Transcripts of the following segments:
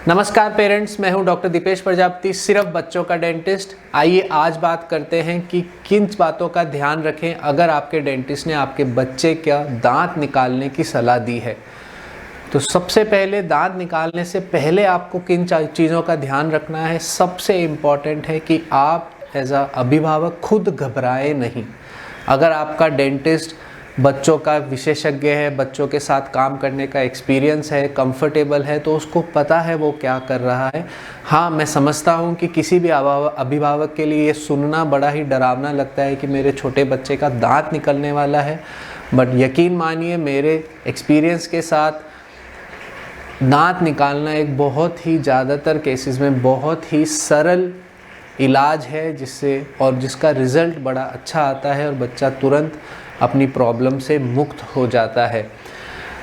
नमस्कार पेरेंट्स, मैं हूं डॉक्टर दीपेश प्रजापति, सिर्फ बच्चों का डेंटिस्ट। आइए आज बात करते हैं कि किन बातों का ध्यान रखें अगर आपके डेंटिस्ट ने आपके बच्चे का दांत निकालने की सलाह दी है। तो सबसे पहले दांत निकालने से पहले आपको किन चीज़ों का ध्यान रखना है। सबसे इम्पॉर्टेंट है कि आप एज अ अभिभावक खुद घबराएं नहीं। अगर आपका डेंटिस्ट बच्चों का विशेषज्ञ है, बच्चों के साथ काम करने का एक्सपीरियंस है, कंफर्टेबल है, तो उसको पता है वो क्या कर रहा है। हाँ, मैं समझता हूँ कि किसी भी अभिभावक के लिए ये सुनना बड़ा ही डरावना लगता है कि मेरे छोटे बच्चे का दांत निकलने वाला है, बट यकीन मानिए मेरे एक्सपीरियंस के साथ दांत निकालना एक बहुत ही ज़्यादातर केसेस में बहुत ही सरल इलाज है जिसका रिज़ल्ट बड़ा अच्छा आता है और बच्चा तुरंत अपनी प्रॉब्लम से मुक्त हो जाता है।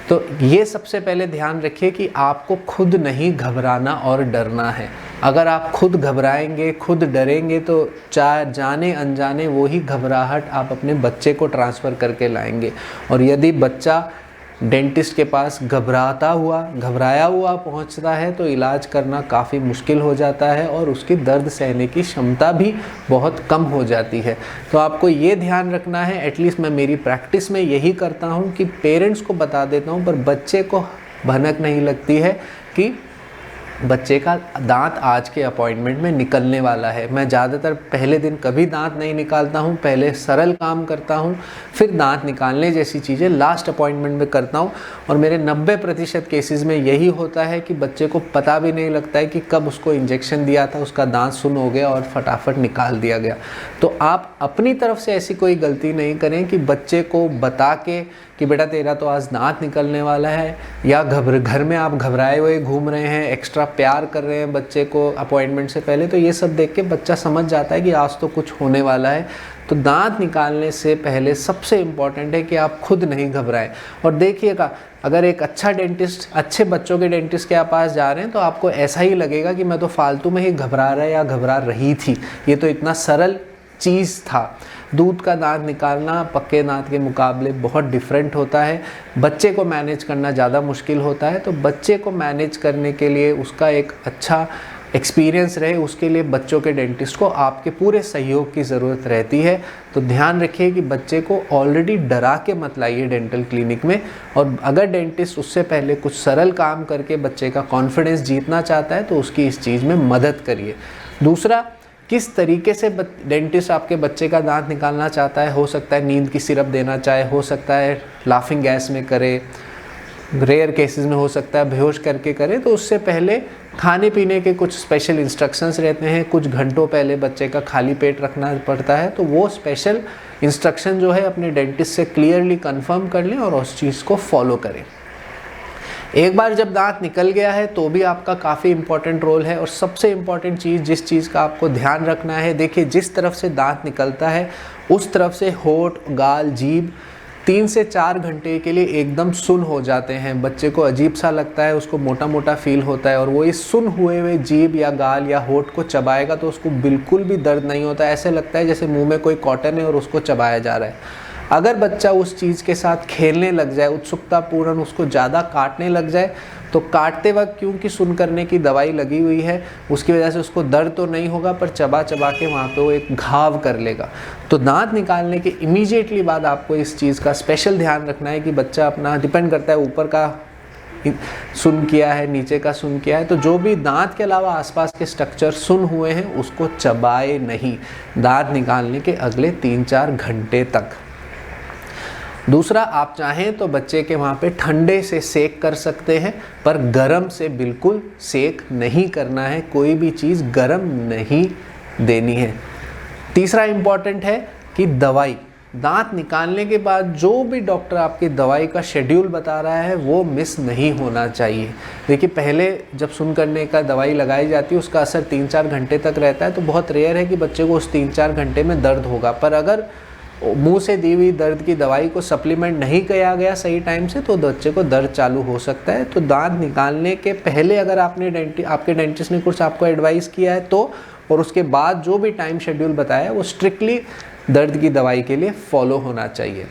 तो ये सबसे पहले ध्यान रखिए कि आपको खुद नहीं घबराना और डरना है। अगर आप खुद घबराएंगे, खुद डरेंगे, तो चाहे जाने अनजाने वो ही घबराहट आप अपने बच्चे को ट्रांसफ़र करके लाएंगे। और यदि बच्चा डेंटिस्ट के पास घबराया हुआ पहुंचता है तो इलाज करना काफ़ी मुश्किल हो जाता है और उसकी दर्द सहने की क्षमता भी बहुत कम हो जाती है। तो आपको ये ध्यान रखना है, एटलीस्ट मैं मेरी प्रैक्टिस में यही करता हूं कि पेरेंट्स को बता देता हूं, पर बच्चे को भनक नहीं लगती है कि बच्चे का दांत आज के अपॉइंटमेंट में निकलने वाला है। मैं ज़्यादातर पहले दिन कभी दांत नहीं निकालता हूं, पहले सरल काम करता हूं, फिर दांत निकालने जैसी चीज़ें लास्ट अपॉइंटमेंट में करता हूं। और मेरे 90% केसेस में यही होता है कि बच्चे को पता भी नहीं लगता है कि कब उसको इंजेक्शन दिया था, उसका दांत सुन्न हो गया और फटाफट निकाल दिया गया। तो आप अपनी तरफ से ऐसी कोई गलती नहीं करें कि बच्चे को बता के कि बेटा तेरा तो आज दांत निकलने वाला है, या घर में आप घबराए हुए घूम रहे हैं, एक्स्ट्रा प्यार कर रहे हैं बच्चे को अपॉइंटमेंट से पहले। तो ये सब देख के बच्चा समझ जाता है कि आज तो कुछ होने वाला है। तो दांत निकालने से पहले सबसे इम्पॉर्टेंट है कि आप खुद नहीं घबराएं। और देखिएगा, अगर एक अच्छा डेंटिस्ट, अच्छे बच्चों के डेंटिस्ट के पास जा रहे हैं तो आपको ऐसा ही लगेगा कि मैं तो फालतू में ही घबरा रहा या घबरा रही थी, ये तो इतना सरल चीज़ था। दूध का दांत निकालना पक्के दांत के मुकाबले बहुत डिफरेंट होता है। बच्चे को मैनेज करना ज़्यादा मुश्किल होता है। तो बच्चे को मैनेज करने के लिए, उसका एक अच्छा एक्सपीरियंस रहे, उसके लिए बच्चों के डेंटिस्ट को आपके पूरे सहयोग की ज़रूरत रहती है। तो ध्यान रखिए कि बच्चे को ऑलरेडी डरा के मत लाइए डेंटल क्लिनिक में। और अगर डेंटिस्ट उससे पहले कुछ सरल काम करके बच्चे का कॉन्फिडेंस जीतना चाहता है तो उसकी इस चीज़ में मदद करिए। दूसरा, किस तरीके से डेंटिस्ट आपके बच्चे का दांत निकालना चाहता है। हो सकता है नींद की सिरप देना चाहे, हो सकता है लाफिंग गैस में करे, रेयर केसेस में हो सकता है बेहोश करके करे। तो उससे पहले खाने पीने के कुछ स्पेशल इंस्ट्रक्शंस रहते हैं। कुछ घंटों पहले बच्चे का खाली पेट रखना पड़ता है, तो वो स्पेशल इंस्ट्रक्शन जो है अपने डेंटिस्ट से क्लियरली कंफर्म कर लें और उस चीज़ को फॉलो करें। एक बार जब दांत निकल गया है तो भी आपका काफ़ी इम्पॉर्टेंट रोल है। और सबसे इम्पॉर्टेंट चीज़, जिस चीज़ का आपको ध्यान रखना है, देखिए जिस तरफ से दांत निकलता है उस तरफ से होंठ, गाल, जीभ 3 से 4 घंटे के लिए एकदम सुन्न हो जाते हैं। बच्चे को अजीब सा लगता है, उसको मोटा मोटा फील होता है, और वो इस सुन्न हुए जीभ या गाल या होंठ को चबाएगा तो उसको बिल्कुल भी दर्द नहीं होता। ऐसे लगता है जैसे मुंह में कोई कॉटन है और उसको चबाया जा रहा है। अगर बच्चा उस चीज़ के साथ खेलने लग जाए, उत्सुकतापूर्ण उसको ज़्यादा काटने लग जाए, तो काटते वक्त क्योंकि सुन्न करने की दवाई लगी हुई है उसकी वजह से उसको दर्द तो नहीं होगा, पर चबा चबा के वहाँ पे वो एक घाव कर लेगा। तो दांत निकालने के इमीडिएटली बाद आपको इस चीज़ का स्पेशल ध्यान रखना है कि बच्चा अपना, डिपेंड करता है ऊपर का सुन्न किया है, नीचे का सुन्न किया है, तो जो भी दांत के अलावा आसपास के स्ट्रक्चर सुन्न हुए हैं उसको चबाए नहीं दांत निकालने के अगले 3-4 घंटे तक। दूसरा, आप चाहें तो बच्चे के वहाँ पे ठंडे से सेक कर सकते हैं, पर गरम से बिल्कुल सेक नहीं करना है। कोई भी चीज़ गरम नहीं देनी है। तीसरा इम्पॉर्टेंट है कि दवाई, दांत निकालने के बाद जो भी डॉक्टर आपकी दवाई का शेड्यूल बता रहा है वो मिस नहीं होना चाहिए। देखिए, पहले जब सुन्न करने का दवाई लगाई जाती है उसका असर 3-4 घंटे तक रहता है, तो बहुत रेयर है कि बच्चे को उस 3-4 घंटे में दर्द होगा। पर अगर मुंह से दी हुई दर्द की दवाई को सप्लीमेंट नहीं किया गया सही टाइम से तो बच्चे को दर्द चालू हो सकता है। तो दांत निकालने के पहले अगर आपके डेंटिस्ट ने कुछ आपको एडवाइस किया है तो, और उसके बाद जो भी टाइम शेड्यूल बताया है वो स्ट्रिक्टली दर्द की दवाई के लिए फॉलो होना चाहिए।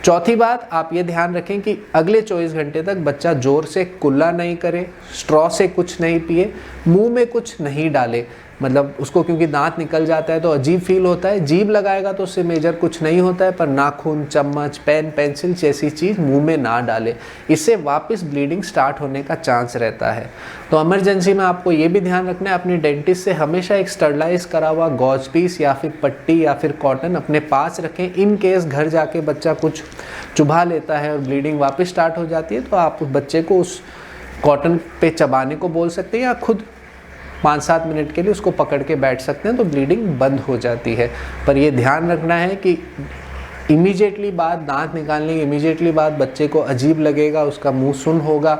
चौथी बात, आप ये ध्यान रखें कि अगले 24 घंटे तक बच्चा जोर से कुल्ला नहीं करे, स्ट्रॉ से कुछ नहीं पिए, मुंह में कुछ नहीं डाले। मतलब उसको क्योंकि दांत निकल जाता है तो अजीब फील होता है, जीभ लगाएगा तो उससे मेजर कुछ नहीं होता है, पर नाखून, चम्मच, पेन, पेंसिल जैसी चीज़ मुंह में ना डाले, इससे वापस ब्लीडिंग स्टार्ट होने का चांस रहता है। तो इमरजेंसी में आपको ये भी ध्यान रखना है, अपने डेंटिस्ट से हमेशा एक स्टरलाइज करा हुआ गॉज पीस या फिर पट्टी या फिर कॉटन अपने पास रखें। इन केस घर जाके बच्चा कुछ चुभा लेता है और ब्लीडिंग वापस स्टार्ट हो जाती है तो आप उस बच्चे को उस कॉटन पे चबाने को बोल सकते हैं या खुद 5-7 मिनट के लिए उसको पकड़ के बैठ सकते हैं तो ब्लीडिंग बंद हो जाती है। पर ये ध्यान रखना है कि इमीडिएटली बाद दांत निकालने की इमीडिएटली बाद बच्चे को अजीब लगेगा, उसका मुंह सुन्न होगा,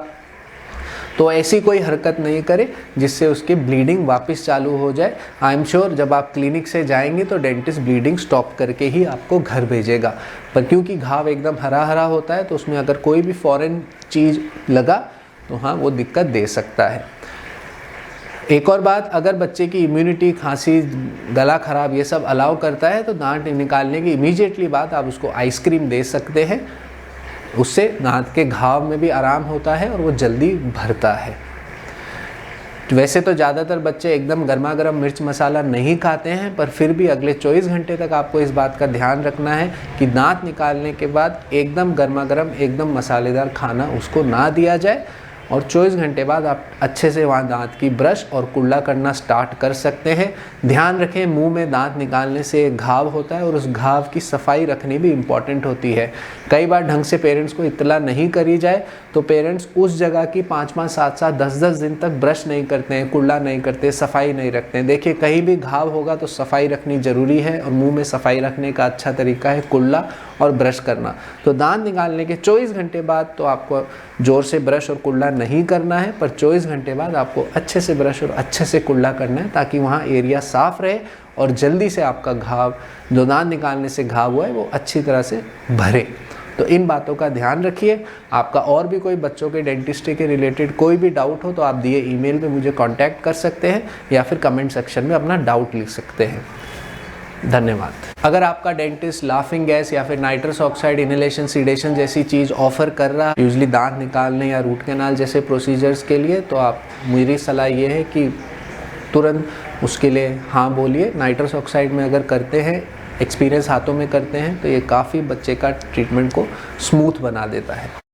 तो ऐसी कोई हरकत नहीं करे जिससे उसकी ब्लीडिंग वापस चालू हो जाए। आई एम श्योर जब आप क्लिनिक से जाएंगे तो डेंटिस्ट ब्लीडिंग स्टॉप करके ही आपको घर भेजेगा। पर क्योंकि घाव एकदम हरा हरा होता है तो उसमें अगर कोई भी फॉरेन चीज़ लगा तो हाँ वो दिक्कत दे सकता है। एक और बात, अगर बच्चे की इम्यूनिटी, खांसी, गला खराब ये सब अलाउ करता है तो दांत निकालने की इमीडिएटली बाद आप उसको आइसक्रीम दे सकते हैं, उससे दांत के घाव में भी आराम होता है और वो जल्दी भरता है। वैसे तो ज़्यादातर बच्चे एकदम गर्मा गर्म मिर्च मसाला नहीं खाते हैं, पर फिर भी अगले 24 घंटे तक आपको इस बात का ध्यान रखना है कि दांत निकालने के बाद एकदम गर्मा गर्म, एकदम मसालेदार खाना उसको ना दिया जाए। और 24 घंटे बाद आप अच्छे से वहाँ दांत की ब्रश और कुल्ला करना स्टार्ट कर सकते हैं। ध्यान रखें, मुंह में दांत निकालने से एक घाव होता है और उस घाव की सफाई रखनी भी इम्पॉर्टेंट होती है। कई बार ढंग से पेरेंट्स को इत्तला नहीं करी जाए तो पेरेंट्स उस जगह की 5-5, 7-7, 10-10 दिन तक ब्रश नहीं करते हैं, कुल्ला नहीं करते, सफाई नहीं रखते हैं। देखिए, कहीं भी घाव होगा तो सफाई रखनी ज़रूरी है और मुँह में सफाई रखने का अच्छा तरीका है कुल्ला और ब्रश करना। तो दांत निकालने के 24 घंटे बाद तो आपको ज़ोर से ब्रश और कुल्ला नहीं करना है, पर 24 घंटे बाद आपको अच्छे से ब्रश और अच्छे से कुल्ला करना है ताकि वहाँ एरिया साफ़ रहे और जल्दी से आपका घाव, जो दांत निकालने से घाव हुआ है, वो अच्छी तरह से भरे। तो इन बातों का ध्यान रखिए। आपका और भी कोई बच्चों के डेंटिस्ट्री के रिलेटेड कोई भी डाउट हो तो आप दिए ईमेल पे मुझे कांटेक्ट कर सकते हैं या फिर कमेंट सेक्शन में अपना डाउट लिख सकते हैं। धन्यवाद। अगर आपका डेंटिस्ट लाफिंग गैस या फिर नाइट्रस ऑक्साइड इनहेलेशन सीडेशन जैसी चीज़ ऑफर कर रहा है यूजली दांत निकालने या रूट कैनाल जैसे प्रोसीजर्स के लिए, तो आप, मेरी सलाह ये है कि तुरंत उसके लिए हाँ बोलिए। नाइट्रस ऑक्साइड में अगर करते हैं, एक्सपीरियंस हाथों में करते हैं, तो ये काफ़ी बच्चे का ट्रीटमेंट को स्मूथ बना देता है।